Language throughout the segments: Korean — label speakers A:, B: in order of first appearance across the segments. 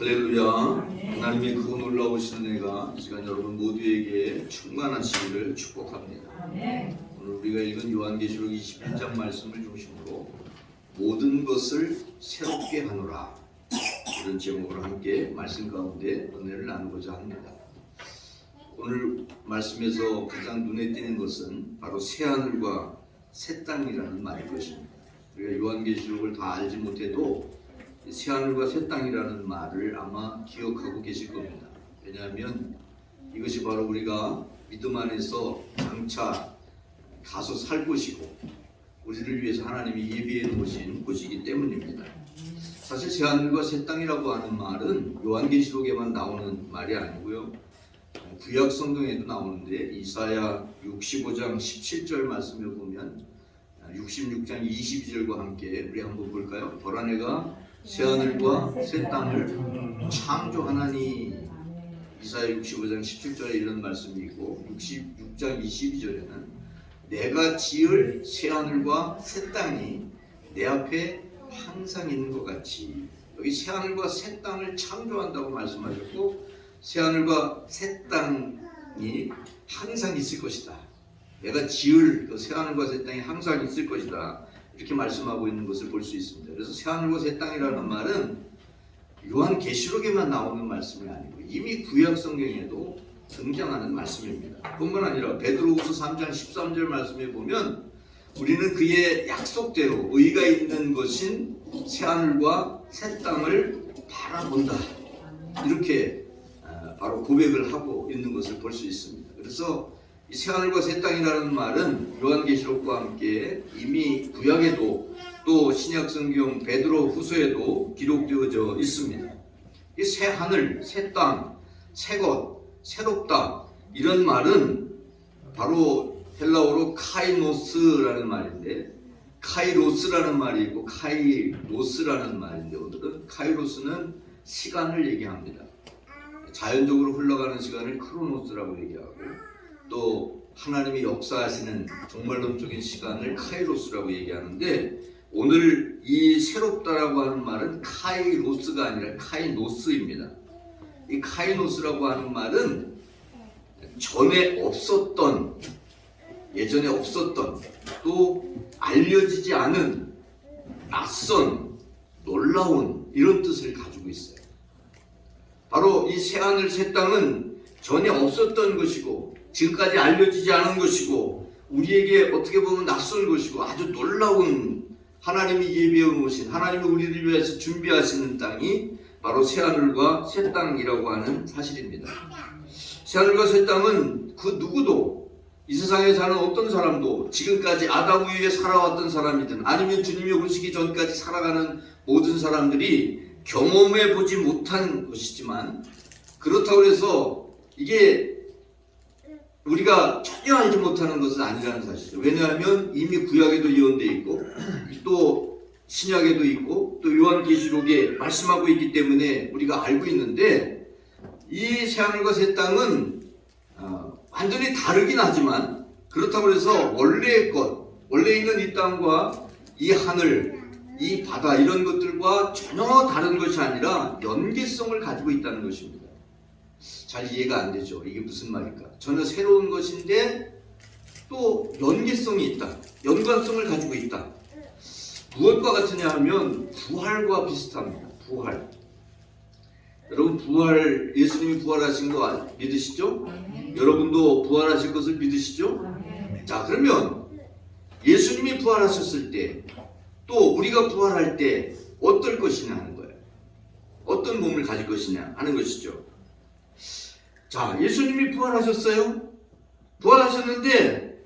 A: 할렐루야. 하나님의 그 놀라우신 은혜가 이 시간 여러분 모두에게 충만하시기를 축복합니다. 오늘 우리가 읽은 요한계시록 21장 말씀을 중심으로 모든 것을 새롭게 하노라, 이런 제목으로 함께 말씀 가운데 은혜를 나누고자 합니다. 오늘 말씀에서 가장 눈에 띄는 것은 바로 새하늘과 새 땅이라는 말일 것입니다. 우리가 요한계시록을 다 알지 못해도 새하늘과 새 땅이라는 말을 아마 기억하고 계실 겁니다. 왜냐하면 이것이 바로 우리가 믿음 안에서 장차 가서 살 곳이고 우리를 위해서 하나님이 예비해 놓으신 곳이기 때문입니다. 사실 새하늘과 새 땅이라고 하는 말은 요한계시록에만 나오는 말이 아니고요, 구약 성경에도 나오는데 이사야 65장 17절 말씀을 보면 66장 22절과 함께 우리 한번 볼까요? 보라내가 새하늘과 새 땅을 창조하나니, 이사야 65장 17절에 이런 말씀이 있고 66장 22절에는 내가 지을 새하늘과 새 땅이 내 앞에 항상 있는 것 같이, 여기 새하늘과 새 땅을 창조한다고 말씀하셨고 새하늘과 새 땅이 항상 있을 것이다. 내가 지을 그 새하늘과 새 땅이 항상 있을 것이다, 이렇게 말씀하고 있는 것을 볼 수 있습니다. 그래서 새하늘과 새 땅이라는 말은 요한계시록에만 나오는 말씀이 아니고 이미 구약 성경에도 등장하는 말씀입니다. 뿐만 아니라 베드로후서 3장 13절 말씀에 보면 우리는 그의 약속대로 의가 있는 것인 새하늘과 새 땅을 바라본다, 이렇게 바로 고백을 하고 있는 것을 볼 수 있습니다. 그래서 이 새하늘과 새 땅이라는 말은 요한계시록과 함께 이미 구약에도 또 신약성경 베드로후서에도 기록되어져 있습니다. 이 새하늘, 새 땅, 새것, 새롭다, 이런 말은 바로 헬라어로 카이노스라는 말인데, 카이로스라는 말이 있고 카이로스라는 말인데, 오늘은 카이로스는 시간을 얘기합니다. 자연적으로 흘러가는 시간을 크로노스라고 얘기하고, 또 하나님이 역사하시는 종말론적인 시간을 카이로스라고 얘기하는데, 오늘 이 새롭다라고 하는 말은 카이로스가 아니라 카이노스입니다. 이 카이노스라고 하는 말은 전에 없었던, 예전에 없었던, 또 알려지지 않은 낯선, 놀라운, 이런 뜻을 가지고 있어요. 바로 이 새하늘 새 땅은 전에 없었던 것이고 지금까지 알려지지 않은 것이고 우리에게 어떻게 보면 낯선 것이고 아주 놀라운, 하나님이 예비해 놓으신, 하나님이 우리를 위해서 준비하시는 땅이 바로 새하늘과 새 땅이라고 하는 사실입니다. 새하늘과 새 땅은 그 누구도, 이 세상에 사는 어떤 사람도, 지금까지 아담 이후에 살아왔던 사람이든 아니면 주님이 오시기 전까지 살아가는 모든 사람들이 경험해 보지 못한 것이지만, 그렇다고 해서 이게 우리가 전혀 알지 못하는 것은 아니라는 사실이죠. 왜냐하면 이미 구약에도 예언되어 있고 또 신약에도 있고 또 요한계시록에 말씀하고 있기 때문에 우리가 알고 있는데, 이 새하늘과 새 땅은 완전히 다르긴 하지만, 그렇다고 해서 원래의 것, 원래 있는 이 땅과 이 하늘, 이 바다, 이런 것들과 전혀 다른 것이 아니라 연계성을 가지고 있다는 것입니다. 잘 이해가 안 되죠? 이게 무슨 말일까? 전혀 새로운 것인데 또 연계성이 있다, 연관성을 가지고 있다. 무엇과 같으냐 하면 부활과 비슷합니다. 부활. 여러분, 부활, 예수님이 부활하신 거 믿으시죠? 여러분도 부활하실 것을 믿으시죠? 자, 그러면 예수님이 부활하셨을 때 또 우리가 부활할 때 어떨 것이냐 하는 거예요. 어떤 몸을 가질 것이냐 하는 것이죠. 자, 예수님이 부활하셨어요. 부활하셨는데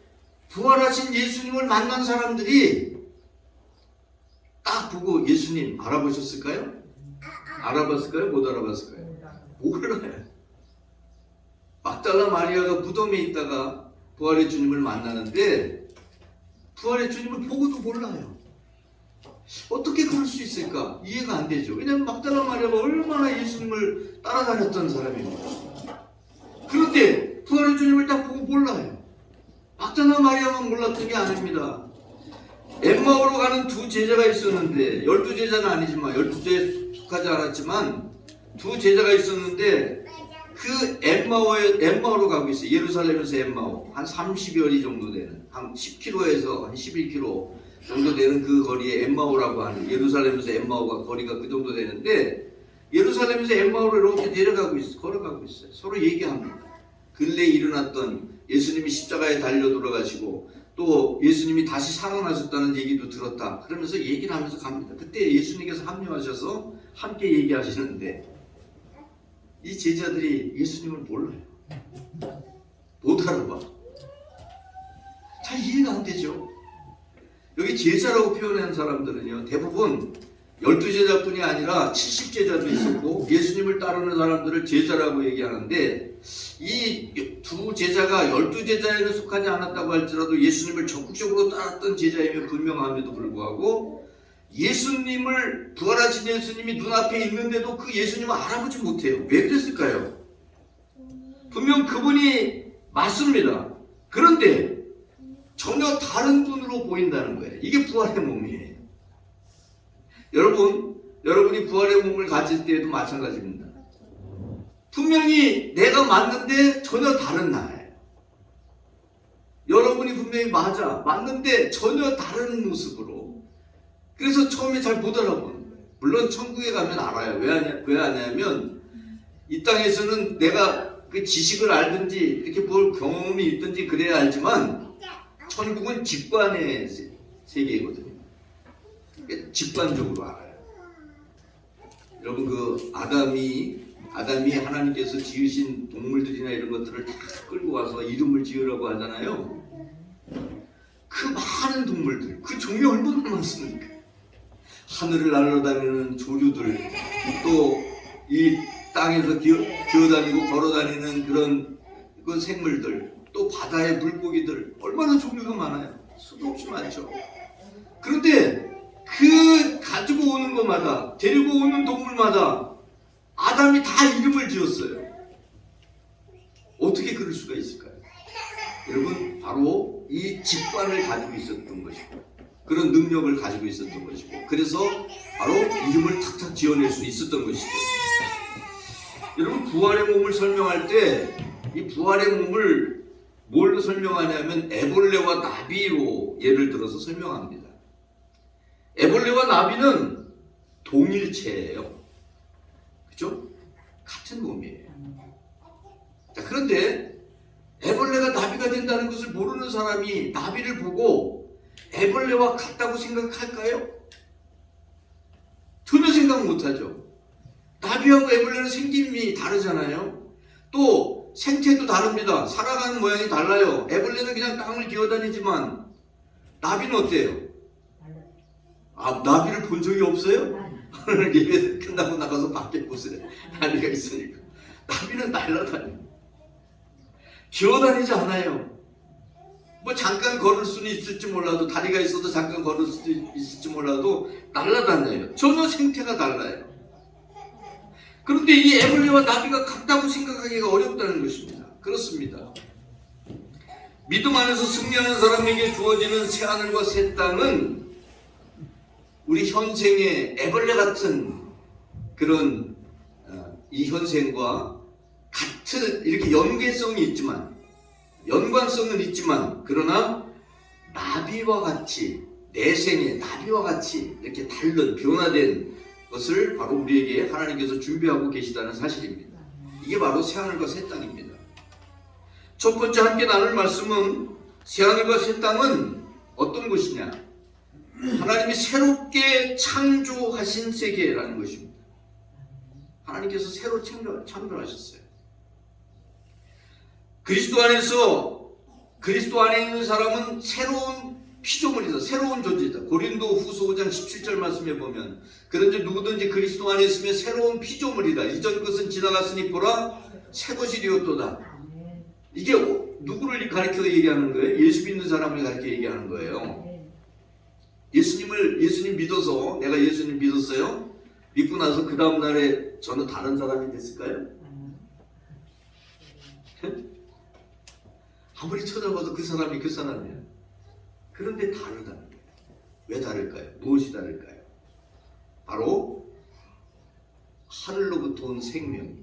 A: 부활하신 예수님을 만난 사람들이 딱 보고 예수님 알아보셨을까요? 알아봤을까요? 못 알아봤을까요? 몰라요. 막달라 마리아가 무덤에 있다가 부활의 주님을 만나는데 부활의 주님을 보고도 몰라요. 어떻게 그럴 수 있을까? 이해가 안 되죠. 왜냐하면 막달라 마리아가 얼마나 예수님을 따라다녔던 사람입니다. 그런데 부활의 주님을 딱 보고 몰라요. 막달라 마리아만 몰랐던 게 아닙니다. 엠마오로 가는 두 제자가 있었는데, 12제자는 아니지만 12제에 속하지 않았지만 두 제자가 있었는데 그 엠마오로 가고 있어요. 예루살렘에서 엠마오 한 30여 리 정도 되는, 한 10km에서 한 11km 정도 되는 그 거리에 엠마오라고 하는, 예루살렘에서 엠마오가 거리가 그 정도 되는데, 예루살렘에서 엠마오로 이렇게 내려가고 있어요. 걸어가고 있어요. 서로 얘기합니다. 근래에 일어났던, 예수님이 십자가에 달려 돌아가시고 또 예수님이 다시 살아나셨다는 얘기도 들었다. 그러면서 얘기를 하면서 갑니다. 그때 예수님께서 합류하셔서 함께 얘기하시는데, 이 제자들이 예수님을 몰라요. 못 알아봐. 잘 이해가 안 되죠. 여기 제자라고 표현하는 사람들은요, 대부분 12제자뿐이 아니라 70제자도 있었고 예수님을 따르는 사람들을 제자라고 얘기하는데, 이 두 제자가 12제자에는 속하지 않았다고 할지라도 예수님을 적극적으로 따랐던 제자임에 분명함에도 불구하고, 예수님을, 부활하신 예수님이 눈앞에 있는데도 그 예수님을 알아보지 못해요. 왜 그랬을까요? 분명 그분이 맞습니다. 그런데 전혀 다른 분으로 보인다는 거예요. 이게 부활의 몸이에요. 여러분이 부활의 몸을 가질 때에도 마찬가지입니다. 분명히 내가 맞는데 전혀 다른 나예요. 여러분이 분명히 맞는데 전혀 다른 모습으로. 그래서 처음에 잘 못 알아보는 거예요. 물론 천국에 가면 알아요. 왜 아냐면 이 땅에서는 내가 그 지식을 알든지 이렇게 뭘 경험이 있든지 그래야 알지만, 천국은 직관의 세계이거든요. 직관적으로 알아요. 여러분, 그 아담이 하나님께서 지으신 동물들이나 이런 것들을 다 끌고 와서 이름을 지으라고 하잖아요. 그 많은 동물들, 그 종이 얼마나 많습니까? 하늘을 날아다니는 조류들, 또 이 땅에서 기어다니고 걸어다니는 그런 그 생물들, 또 바다의 물고기들, 얼마나 종류가 많아요. 수도 없이 많죠. 그런데 그 가지고 오는 것마다, 데리고 오는 동물마다 아담이 다 이름을 지었어요. 어떻게 그럴 수가 있을까요? 여러분, 바로 이 직관을 가지고 있었던 것이고, 그런 능력을 가지고 있었던 것이고, 그래서 바로 이름을 탁탁 지어낼 수 있었던 것이죠. 여러분, 부활의 몸을 설명할 때 이 부활의 몸을 뭘로 설명하냐면 애벌레와 나비로 예를 들어서 설명합니다. 애벌레와 나비는 동일체예요. 그죠? 같은 몸이에요. 자, 그런데 애벌레가 나비가 된다는 것을 모르는 사람이 나비를 보고 애벌레와 같다고 생각할까요? 전혀 생각 못하죠. 나비하고 애벌레는 생김이 다르잖아요. 또 생태도 다릅니다. 살아가는 모양이 달라요. 애벌레는 그냥 땅을 기어다니지만 나비는 어때요? 나비를 본 적이 없어요? 오늘 예배 끝나고 나가서 밖에 보세요. 나비가 있으니까. 나비는 날아다녀요. 기어다니지 않아요. 뭐 잠깐 걸을 수는 있을지 몰라도, 다리가 있어도 잠깐 걸을 수도 있을지 몰라도 날아다녀요. 전혀 생태가 달라요. 그런데 이 애벌레와 나비가 같다고 생각하기가 어렵다는 것입니다. 그렇습니다. 믿음 안에서 승리하는 사람에게 주어지는 새하늘과 새 땅은 우리 현생의 애벌레 같은 그런 이 현생과 같은, 이렇게 연계성이 있지만, 연관성은 있지만, 그러나 나비와 같이, 내생의 나비와 같이 이렇게 다른 변화된 것을 바로 우리에게 하나님께서 준비하고 계시다는 사실입니다. 이게 바로 새하늘과 새 땅입니다. 첫 번째 함께 나눌 말씀은, 새하늘과 새 땅은 어떤 곳이냐? 하나님이 새롭게 창조하신 세계라는 것입니다. 하나님께서 새로 창조하셨어요. 그리스도 안에 있는 사람은 새로운 피조물이다. 새로운 존재다. 고린도 후서 5장 17절 말씀에 보면, 그런지 누구든지 그리스도 안에 있으면 새로운 피조물이다. 이전 것은 지나갔으니 보라 새 것이 되었도다. 이게 누구를 가리켜 얘기하는 거예요? 예수 믿는 사람을 가리켜 얘기하는 거예요. 예수님 믿어서, 내가 예수님 믿었어요. 믿고 나서 그 다음 날에 저는 다른 사람이 됐을까요? 아무리 찾아봐도 그 사람이 그 사람이에요. 그런데 다르다는 거예요. 왜 다를까요? 무엇이 다를까요? 바로 하늘로부터 온 생명이,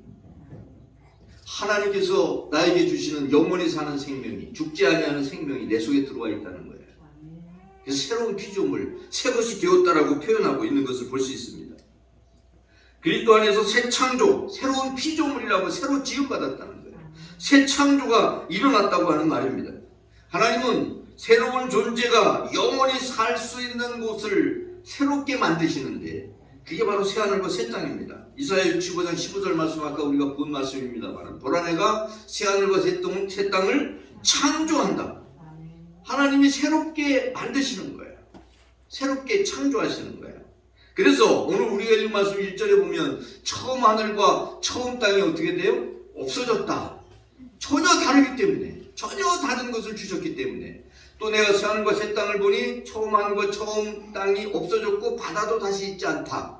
A: 하나님께서 나에게 주시는 영원히 사는 생명이, 죽지 아니하는 생명이 내 속에 들어와 있다는 거예요. 그래서 새로운 피조물, 새 것이 되었다라고 표현하고 있는 것을 볼 수 있습니다. 그리스도 안에서 새 창조, 새로운 피조물이라고 새로 지음받았다는 거예요. 새 창조가 일어났다고 하는 말입니다. 하나님은 새로운 존재가 영원히 살 수 있는 곳을 새롭게 만드시는데 그게 바로 새하늘과 새 땅입니다. 이사야 65장 15절 말씀, 아까 우리가 본 말씀입니다만, 보라 내가 새하늘과 새 땅을 창조한다. 하나님이 새롭게 만드시는 거예요. 새롭게 창조하시는 거예요. 그래서 오늘 우리가 읽은 말씀 1절에 보면 처음 하늘과 처음 땅이 어떻게 돼요? 없어졌다. 전혀 다르기 때문에, 전혀 다른 것을 주셨기 때문에, 또 내가 새하늘과 새 땅을 보니 처음 하늘과 처음 땅이 없어졌고 바다도 다시 있지 않다.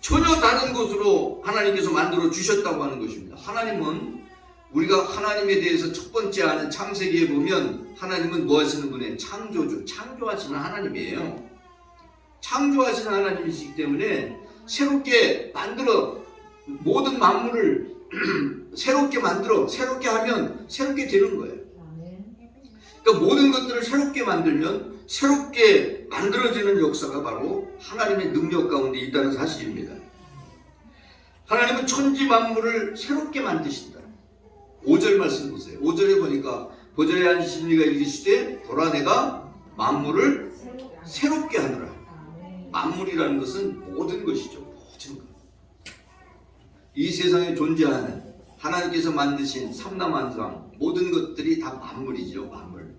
A: 전혀 다른 것으로 하나님께서 만들어 주셨다고 하는 것입니다. 하나님은, 우리가 하나님에 대해서 첫 번째 아는 창세기에 보면 하나님은 뭐 하시는 분이에요? 창조주, 창조하시는 하나님이에요. 창조하시는 하나님이시기 때문에 새롭게 만들어, 모든 만물을 새롭게 만들어, 새롭게 하면 새롭게 되는 거예요. 그러니까 모든 것들을 새롭게 만들면 새롭게 만들어지는 역사가 바로 하나님의 능력 가운데 있다는 사실입니다. 하나님은 천지 만물을 새롭게 만드신다. 5절 말씀 보세요. 5절에 보니까 보좌에 앉으신 이가 이르시되 보라 내가 만물을 새롭게 하노라. 만물이라는 것은 모든 것이죠. 모든 것. 이 세상에 존재하는 하나님께서 만드신 삼라만상 모든 것들이 다 만물이죠. 만물.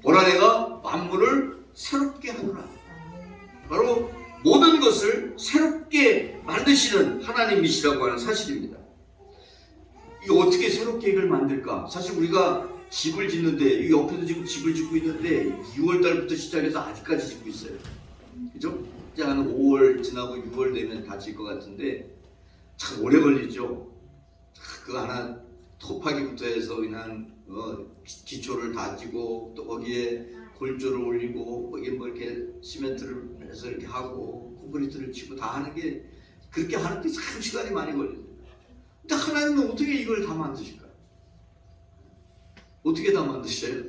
A: 보라 내가 만물을 새롭게 하노라. 바로 모든 것을 새롭게 만드시는 하나님이시라고 하는 사실입니다. 이 어떻게 새롭게 이걸 만들까? 사실 우리가 집을 짓는데, 이 옆에도 지금 집을 짓고 있는데 6월달부터 시작해서 아직까지 짓고 있어요. 그죠? 이제 한 5월 지나고 6월 되면 다 질 것 같은데 참 오래 걸리죠. 그 하나 토파기부터 해서 그냥 기초를 다 찌고 또 거기에 골조를 올리고 거기에 뭐 이렇게 시멘트를 해서 이렇게 하고 콘크리트를 치고 다 하는 게, 그렇게 하는데 참 시간이 많이 걸립니다. 근데 하나님은 어떻게 이걸 다 만드실까요? 어떻게 다 만드셔요?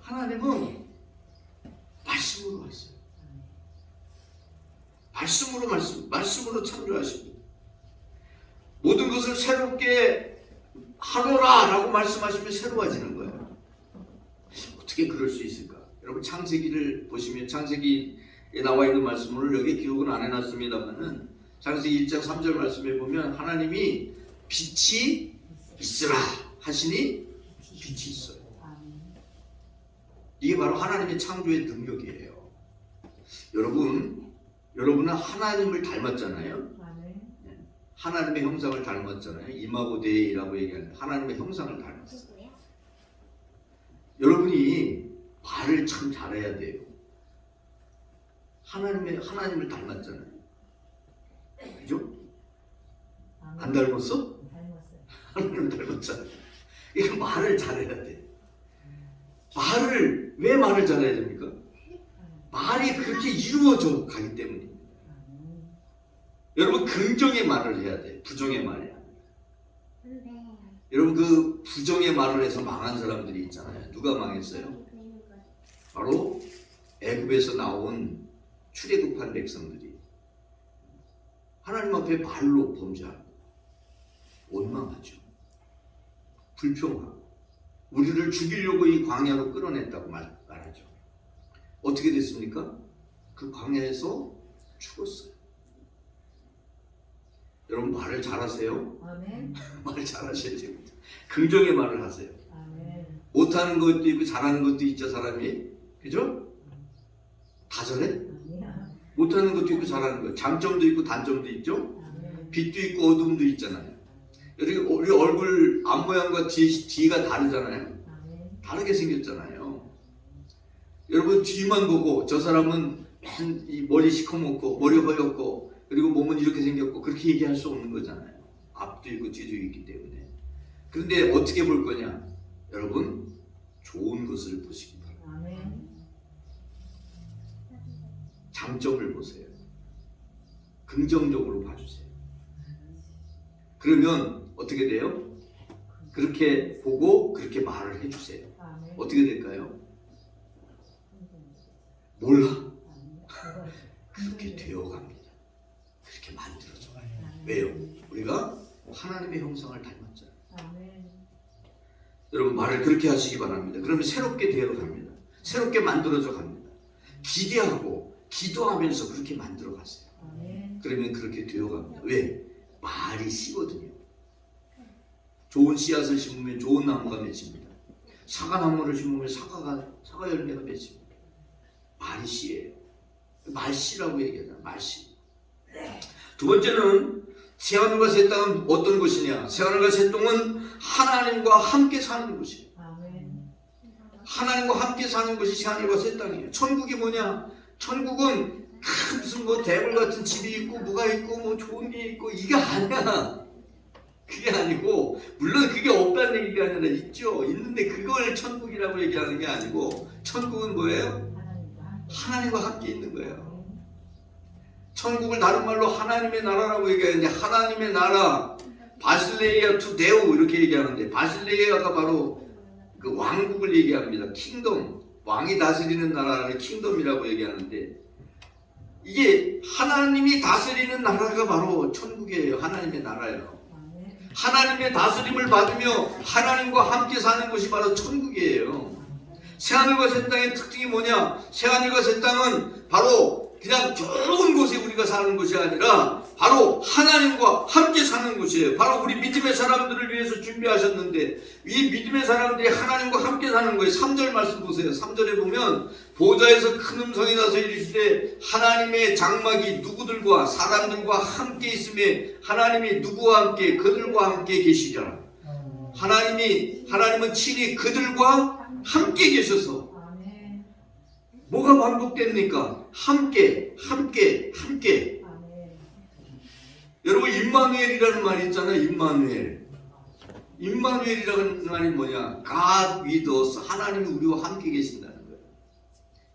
A: 하나님은 말씀으로 하세요. 말씀으로 창조하십니다. 모든 것을 새롭게 하노라 라고 말씀하시면 새로워지는 거예요. 어떻게 그럴 수 있을까? 여러분 창세기를 보시면, 창세기에 나와 있는 말씀을 여기 기록은 안 해놨습니다만은 창세기 1장 3절 말씀에 보면 하나님이 빛이 있으라 하시니 빛이 있어요. 이게 바로 하나님의 창조의 능력이에요. 여러분은 하나님을 닮았잖아요. 하나님의 형상을 닮았잖아요. 이마고 데이라고 얘기하는데 하나님의 형상을 닮았어요. 여러분이 말을 참 잘해야 돼요. 하나님을 닮았잖아요. 그죠? 안 닮았어?
B: 닮았어요.
A: 하나님을 닮았잖아요. 이거 말을 잘해야 돼. 왜 말을 잘해야 됩니까? 말이 그렇게 이루어져 가기 때문입니다. 여러분 긍정의 말을 해야 돼. 부정의 말이 아니라. 여러분 그 부정의 말을 해서 망한 사람들이 있잖아요. 누가 망했어요? 바로 애굽에서 나온 출애굽한 백성들이 하나님 앞에 말로 범죄하고 원망하죠. 불평하고 우리를 죽이려고 이 광야로 끌어냈다고 말하죠. 어떻게 됐습니까? 그 광야에서 죽었어요. 여러분 말을 잘하세요?
B: 아멘.
A: 말 잘하셔야 됩니다. 긍정의 말을 하세요.
B: 아멘.
A: 못하는 것도 있고 잘하는 것도 있죠, 사람이. 그죠? 다 잘해?
B: 아니야.
A: 못하는 것도 있고 잘하는 것. 장점도 있고 단점도 있죠?
B: 아멘.
A: 빛도 있고 어둠도 있잖아요. 우리 얼굴 앞모양과 뒤가 다르잖아요.
B: 아멘.
A: 다르게 생겼잖아요. 여러분 뒤만 보고 저 사람은 이 머리 시커멓고 머리 허옇고 그리고 몸은 이렇게 생겼고 그렇게 얘기할 수 없는 거잖아요. 앞도 있고 뒤도 있기 때문에. 그런데 어떻게 볼 거냐? 여러분 좋은 것을 보시기 바랍니다.
B: 아멘.
A: 장점을 보세요. 긍정적으로 봐주세요. 그러면 어떻게 돼요? 그렇게 보고 그렇게 말을 해주세요. 어떻게 될까요? 몰라. 그렇게 되어갑니다. 그렇게 만들어져 가요. 왜요? 우리가 하나님의 형상을 닮았잖아요. 여러분 말을 그렇게 하시기 바랍니다. 그러면 새롭게 되어갑니다. 새롭게 만들어져 갑니다. 기대하고 기도하면서 그렇게 만들어 가세요. 그러면 그렇게 되어갑니다. 왜? 말이 씨거든요. 좋은 씨앗을 심으면 좋은 나무가 맺힙니다. 사과나무를 심으면 사과 열매가 맺힙니다. 말이 씨예요. 말씨라고 얘기하잖아요. 말씨. 두 번째는 새하늘과 새 땅은 어떤 곳이냐? 새하늘과 새 땅은 하나님과 함께 사는 곳이에요. 하나님과 함께 사는 것이 새하늘과 새 땅이에요. 천국이 뭐냐? 천국은 무슨 뭐 대불 같은 집이 있고 뭐가 있고 뭐 좋은 게 있고 이게 아니야. 그게 아니고, 물론 그게 없다는 얘기가 아니라 있죠. 있는데 그걸 천국이라고 얘기하는 게 아니고, 천국은 뭐예요? 하나님과 함께 있는 거예요. 천국을 다른 말로 하나님의 나라라고 얘기하는데, 하나님의 나라, 바실레이아 투 데우 이렇게 얘기하는데, 바실레이아가 바로 그 왕국을 얘기합니다. 킹덤, 왕이 다스리는 나라를 킹덤이라고 얘기하는데, 이게 하나님이 다스리는 나라가 바로 천국이에요. 하나님의 나라예요. 하나님의 다스림을 받으며 하나님과 함께 사는 것이 바로 천국이에요. 새하늘과 새 땅의 특징이 뭐냐? 새하늘과 새 땅은 바로 그냥 좋은 곳에 우리가 사는 것이 아니라 바로 하나님과 함께 사는 곳이에요. 바로 우리 믿음의 사람들을 위해서 준비하셨는데 이 믿음의 사람들이 하나님과 함께 사는 거예요. 3절 말씀 보세요. 3절에 보면 보좌에서 큰 음성이 나서 이르시되 하나님의 장막이 누구들과 사람들과 함께 있음에 하나님이 누구와 함께 그들과 함께 계시리라. 하나님은 친히 그들과 함께 계셔서 뭐가 반복됩니까? 함께. 여러분 임마누엘이라는 말이 있잖아요. 임마누엘이라는 말이 뭐냐? God with us. 하나님이 우리와 함께 계신다는 거예요.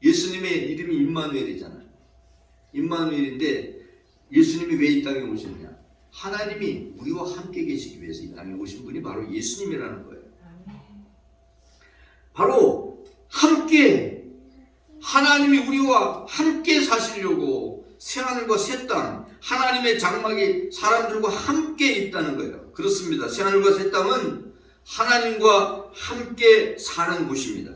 A: 예수님의 이름이 임마누엘이잖아요. 임마누엘인데 예수님이 왜 이 땅에 오셨냐? 하나님이 우리와 함께 계시기 위해서 이 땅에 오신 분이 바로 예수님이라는 거예요. 바로 함께 하나님이 우리와 함께 사시려고 새하늘과 새 땅, 하나님의 장막이 사람들과 함께 있다는 거예요. 그렇습니다. 새하늘과 새 땅은 하나님과 함께 사는 곳입니다.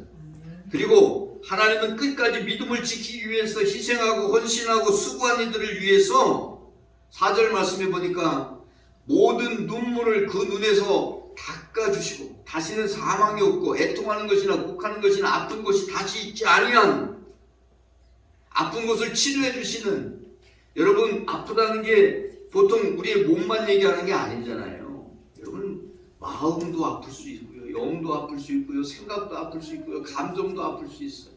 A: 그리고 하나님은 끝까지 믿음을 지키기 위해서 희생하고 헌신하고 수고한 이들을 위해서 4절 말씀해 보니까 모든 눈물을 그 눈에서 닦아주시고 다시는 사망이 없고 애통하는 것이나 곡하는 것이나 아픈 것이 다시 있지 아니한 아픈 것을 치료해 주시는 여러분 아프다는 게 보통 우리의 몸만 얘기하는 게 아니잖아요. 여러분 마음도 아플 수 있고요. 영도 아플 수 있고요. 생각도 아플 수 있고요. 감정도 아플 수 있어요.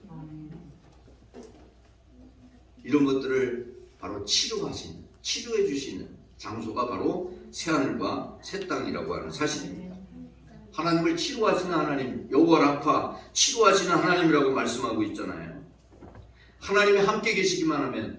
A: 이런 것들을 바로 치료해 주시는 장소가 바로 새하늘과 새 땅이라고 하는 사실입니다. 하나님을 치료하시는 하나님, 여호와 라파, 치료하시는 하나님이라고 말씀하고 있잖아요. 하나님이 함께 계시기만 하면,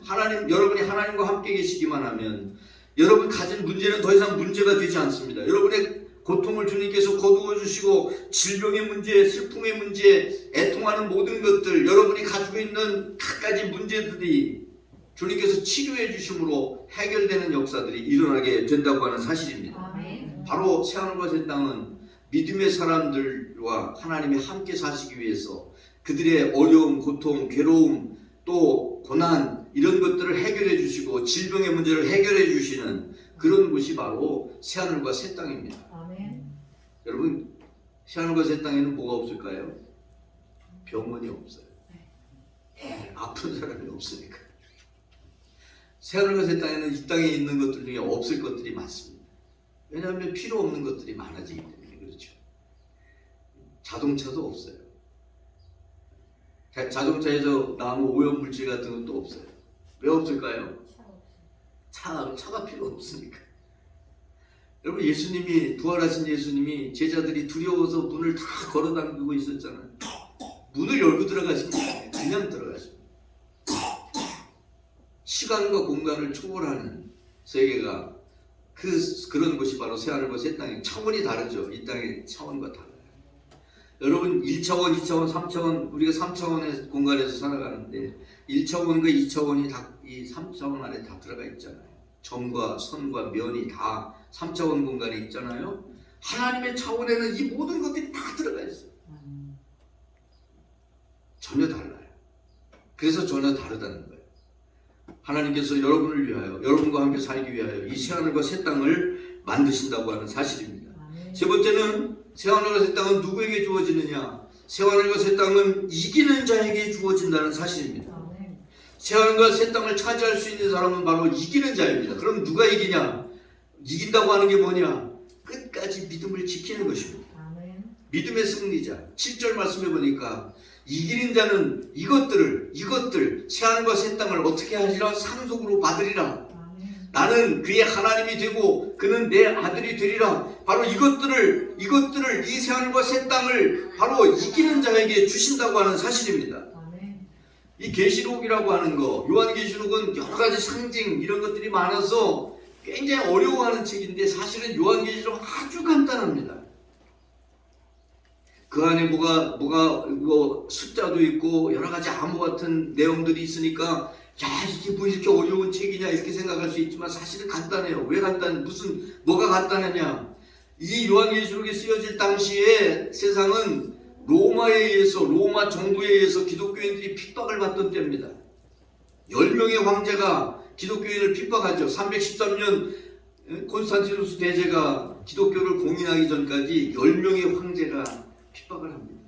A: 여러분이 하나님과 함께 계시기만 하면 여러분 가진 문제는 더 이상 문제가 되지 않습니다. 여러분의 고통을 주님께서 거두어 주시고 질병의 문제, 슬픔의 문제, 애통하는 모든 것들, 여러분이 가지고 있는 갖가지 문제들이 주님께서 치료해 주심으로 해결되는 역사들이 일어나게 된다고 하는 사실입니다. 아멘. 바로 새하늘과 새 땅은 믿음의 사람들과 하나님이 함께 사시기 위해서 그들의 어려움, 고통, 괴로움, 또 고난 이런 것들을 해결해 주시고 질병의 문제를 해결해 주시는 그런 곳이 바로 새하늘과 새 땅입니다. 아멘. 여러분 새하늘과 새 땅에는 뭐가 없을까요? 병원이 없어요. 아픈 사람이 없으니까. 새하늘과 새 땅에는 이 땅에 있는 것들 중에 없을 것들이 많습니다. 왜냐하면 필요 없는 것들이 많아지기 때문에 그렇죠. 자동차도 없어요. 자동차에서 나오는 오염물질 같은 것도 없어요. 왜 없을까요? 차가 필요 없으니까. 여러분 예수님이 부활하신 예수님이 제자들이 두려워서 문을 다 걸어 잠그고 있었잖아요. 문을 열고 들어가신 게 아니에요. 그냥 들어가신 거예요. 시간과 공간을 초월하는 세계가 그런 곳이 바로 새하늘과 새 땅의 차원이 다르죠. 이 땅의 차원과 달라요. 여러분 1차원, 2차원, 3차원 우리가 3차원의 공간에서 살아가는데 1차원과 2차원이 다 이 3차원 안에 다 들어가 있잖아요. 점과 선과 면이 다 3차원 공간에 있잖아요. 하나님의 차원에는 이 모든 것들이 다 들어가 있어요. 전혀 달라요. 그래서 전혀 다르다는 거예요. 하나님께서 여러분을 위하여 여러분과 함께 살기 위하여 이 새하늘과 새 땅을 만드신다고 하는 사실입니다. 세 번째는 새하늘과 새 땅은 누구에게 주어지느냐? 새하늘과 새 땅은 이기는 자에게 주어진다는 사실입니다. 새하늘과 새 땅을 차지할 수 있는 사람은 바로 이기는 자입니다. 그럼 누가 이기냐? 이긴다고 하는 게 뭐냐? 끝까지 믿음을 지키는 것입니다. 믿음의 승리자. 7절 말씀해 보니까 이기는 자는 이것들 새하늘과 새 땅을 어떻게 하리라? 상속으로 받으리라. 나는 그의 하나님이 되고 그는 내 아들이 되리라. 바로 이것들을 이 새하늘과 새 땅을 바로 이기는 자에게 주신다고 하는 사실입니다. 이 계시록이라고 하는 거, 요한계시록은 여러 가지 상징 이런 것들이 많아서 굉장히 어려워하는 책인데 사실은 요한계시록 아주 간단합니다. 그 안에 뭐 숫자도 있고 여러 가지 암호 같은 내용들이 있으니까 야 이게 뭐 이렇게 어려운 책이냐 이렇게 생각할 수 있지만 사실은 간단해요. 왜 뭐가 간단하냐? 이 요한계시록이 쓰여질 당시에 세상은 로마 정부에 의해서 기독교인들이 핍박을 받던 때입니다. 10명의 황제가 기독교인을 핍박하죠. 313년 콘스탄티누스 대제가 기독교를 공인하기 전까지 10명의 황제가 핍박을 합니다.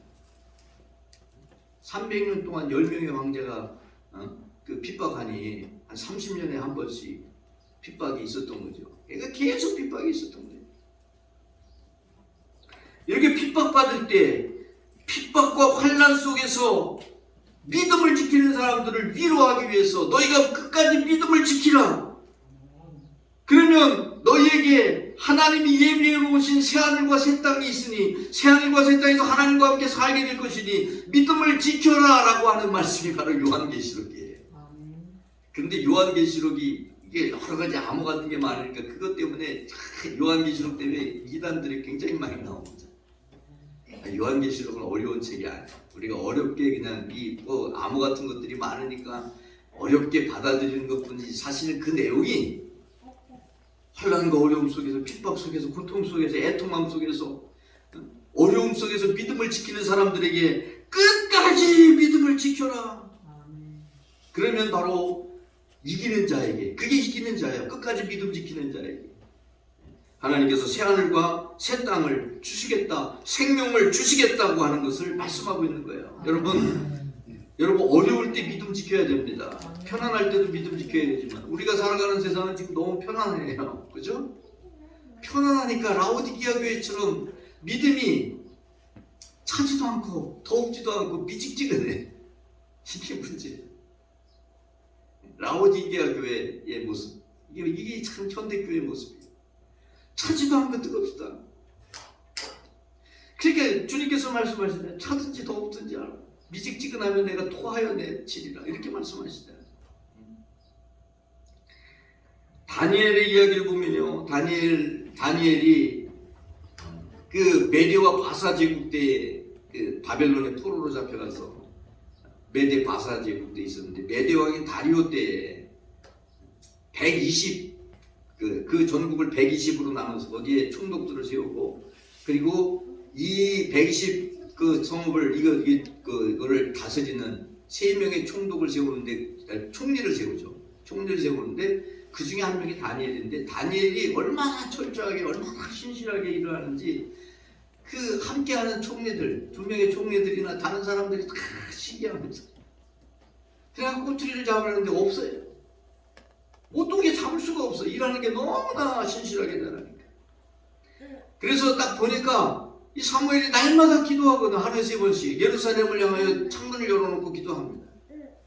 A: 300년 동안 10명의 황제가 핍박하니 한 30년에 한 번씩 핍박이 있었던 거죠. 그러니까 계속 핍박이 있었던 거예요. 이렇게 핍박받을 때 핍박과 환난 속에서 믿음을 지키는 사람들을 위로하기 위해서 너희가 끝까지 믿음을 지키라. 그러면 너희에게 하나님이 예비해 놓으신 새하늘과 새 땅이 있으니 새하늘과 새 땅에서 하나님과 함께 살게 될 것이니 믿음을 지켜라 라고 하는 말씀이 바로 요한계시록이에요. 그런데 요한계시록이 이게 여러 가지 암호 같은 게 많으니까 그것 때문에 요한계시록 때문에 이단들이 굉장히 많이 나옵니다. 요한계시록은 어려운 책이 아니에요. 우리가 어렵게 그냥 암호 같은 것들이 많으니까 어렵게 받아들이는 것뿐이지 사실은 그 내용이 환난과 어려움 속에서 핍박 속에서 고통 속에서 애통함 속에서 어려움 속에서 믿음을 지키는 사람들에게 끝까지 믿음을 지켜라. 그러면 바로 이기는 자에게 그게 이기는 자예요. 끝까지 믿음 지키는 자에게 하나님께서 새하늘과 새 땅을 주시겠다, 생명을 주시겠다고 하는 것을 말씀하고 있는 거예요. 여러분 어려울 때 믿음 지켜야 됩니다. 편안할 때도 믿음 지켜야 되지만 우리가 살아가는 세상은 지금 너무 편안해요. 그죠? 편안하니까 라오디게아 교회처럼 믿음이 차지도 않고 더욱지도 않고 미직지근해. 이게 문제예요. 라오디게아 교회의 모습 이게 참 현대교회의 모습이에요. 차지도 않고 뜨겁지도 않고. 그러니까 주님께서 말씀하시잖아요. 차든지 더욱든지 알아. 미직지근하면 내가 토하여 내치리라 이렇게 말씀하시잖아요. 다니엘의 이야기를 보면요, 다니엘이 그 메대와 바사 제국 때에 그 바벨론의 포로로 잡혀가서 메대 바사 제국 때 있었는데 메대 왕인 다리오 때에 120 그 전국을 120으로 나눠서 거기에 총독들을 세우고 그리고 이 120 그 성읍을 이거를 다스리는 3명의 총독을 세우는데 총리를 세우죠. 총리를 세우는데 그 중에 한 명이 다니엘인데 다니엘이 얼마나 철저하게 얼마나 신실하게 일을 하는지 그 함께하는 총리들 2명의 총리들이나 다른 사람들이 다 시기하면서 그냥 꼬투리를 잡으려는데 없어요. 어떻게 잡을 수가 없어. 일하는 게 너무나 신실하게 잘하니까. 그래서 딱 보니까 이 사무엘이 날마다 기도하거든. 하루에 3번씩 예루살렘을 향하여 창문을 열어놓고 기도합니다.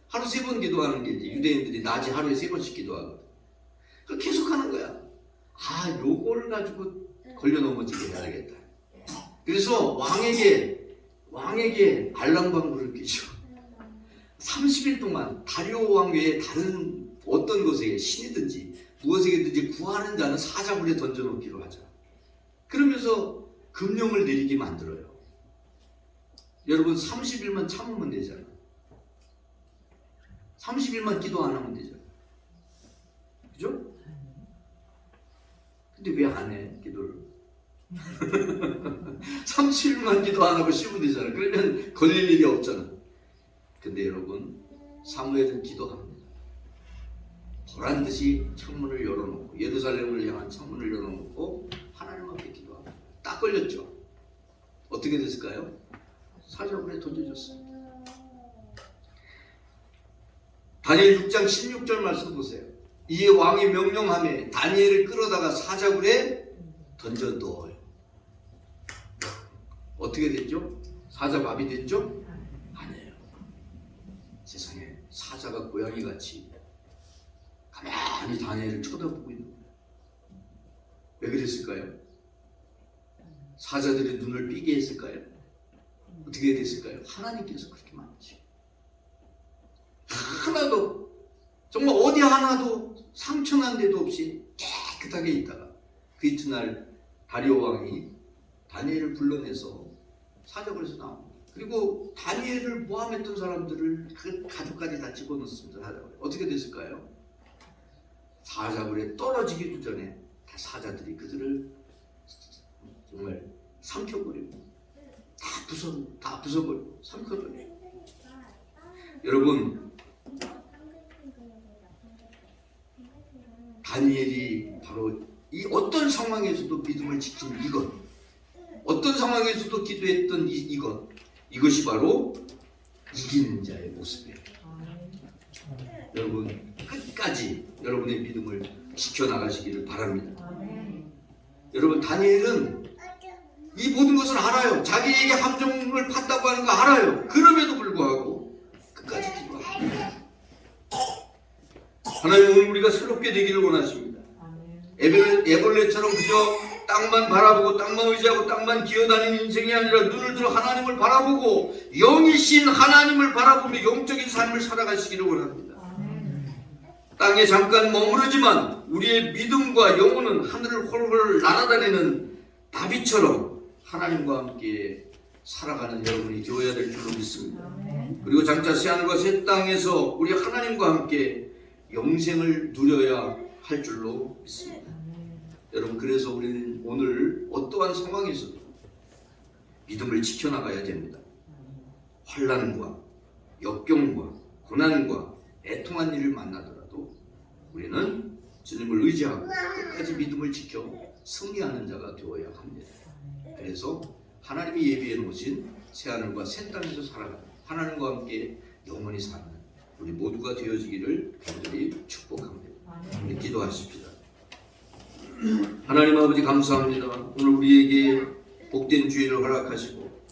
A: 하루 3번 기도하는 게 이제 유대인들이 낮에 하루에 3번씩 기도하거든. 그걸 계속 하는 거야. 요거를 가지고 걸려 넘어지게 해야겠다. 그래서 왕에게 알랑방구를 끼죠. 30일 동안 다리오 왕 외에 다른 어떤 것에 신이든지 무엇에든지 구하는 자는 사자굴에 던져놓기로 하자. 그러면서 금령을 내리게 만들어요. 여러분 30일만 참으면 되잖아. 30일만 기도 안 하면 되잖아. 그죠? 근데 왜 안 해? 기도를 30일만 기도 안 하고 쉬면 되잖아. 그러면 걸릴 일이 없잖아. 근데 여러분 사무엘은 기도합니다. 보란듯이 창문을 열어놓고 예루살렘을 향한 창문을 열어놓고 하나님 앞에 기도합니다. 딱 걸렸죠. 어떻게 됐을까요? 사자굴에 던져졌습니다. 다니엘 6장 16절 말씀 보세요. 이에 왕이 명령하며 다니엘을 끌어다가 사자굴에 던져 넣어요. 어떻게 됐죠? 사자밥이 됐죠? 아니에요. 세상에 사자가 고양이같이 가만히 다니엘을 쳐다보고 있는 거예요. 왜 그랬을까요? 사자들이 눈을 삐게 했을까요? 어떻게 됐을까요? 하나님께서 그렇게 만드시고 하나도 정말 어디 하나도 상처난 데도 없이 깨끗하게 있다가 그 이튿날 다리오 왕이 다니엘을 불러내서 사자굴에서 나옵니다. 그리고 다니엘을 모함했던 사람들을 그 가족까지 다 집어넣습니다. 사자굴에. 어떻게 됐을까요? 사자굴에 떨어지기도 전에 다 사자들이 그들을 정말 삼켜버리고 다 부숴버리고 삼켜버리고. 여러분 다니엘이 바로 이 어떤 상황에서도 믿음을 지킨 이것, 어떤 상황에서도 기도했던 이것이 바로 이기는 자의 모습이에요. 여러분 끝까지 여러분의 믿음을 지켜나가시기를 바랍니다. 여러분 다니엘은 이 모든 것을 알아요. 자기에게 함정을 팠다고 하는 거 알아요. 그럼에도 불구하고 끝까지 기도합니다. 하나님 오늘 우리가 새롭게 되기를 원하십니다. 애벌레처럼 그저 땅만 바라보고 땅만 의지하고 땅만 기어다니는 인생이 아니라 눈을 들어 하나님을 바라보고 영이신 하나님을 바라보며 영적인 삶을 살아가시기를 원합니다. 땅에 잠깐 머무르지만 우리의 믿음과 영혼은 하늘을 홀홀 날아다니는 나비처럼 하나님과 함께 살아가는 여러분이 되어야 될 줄로 믿습니다. 그리고 장차 새하늘과 새 땅에서 우리 하나님과 함께 영생을 누려야 할 줄로 믿습니다. 여러분 그래서 우리는 오늘 어떠한 상황에서도 믿음을 지켜나가야 됩니다. 환난과 역경과 고난과 애통한 일을 만나더라도 우리는 주님을 의지하고 끝까지 믿음을 지켜 승리하는 자가 되어야 합니다. 그래서 하나님이 예비해 놓으신 새하늘과 새 땅에서 살아가는 하나님과 함께 영원히 사는 우리 모두가 되어지기를 간절히 축복합니다. 우리 기도하십시다. 하나님 아버지 감사합니다. 오늘 우리에게 복된 주일을 허락하시고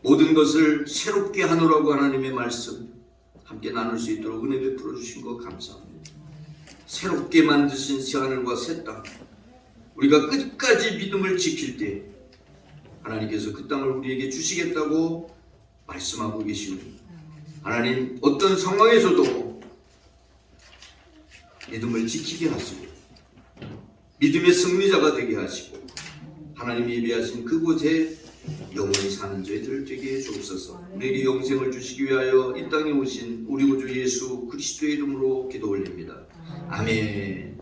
A: 모든 것을 새롭게 하노라고 하나님의 말씀 함께 나눌 수 있도록 은혜 베풀어 주신 것 감사합니다. 새롭게 만드신 새하늘과 새 땅 우리가 끝까지 믿음을 지킬 때 하나님께서 그 땅을 우리에게 주시겠다고 말씀하고 계시오니 하나님 어떤 상황에서도 믿음을 지키게 하시고 믿음의 승리자가 되게 하시고 하나님이 예비하신 그곳에 영원히 사는 저희들 되게 해주옵소서. 우리에게 영생을 주시기 위하여 이 땅에 오신 우리 구주 예수 그리스도의 이름으로 기도 올립니다. 아멘.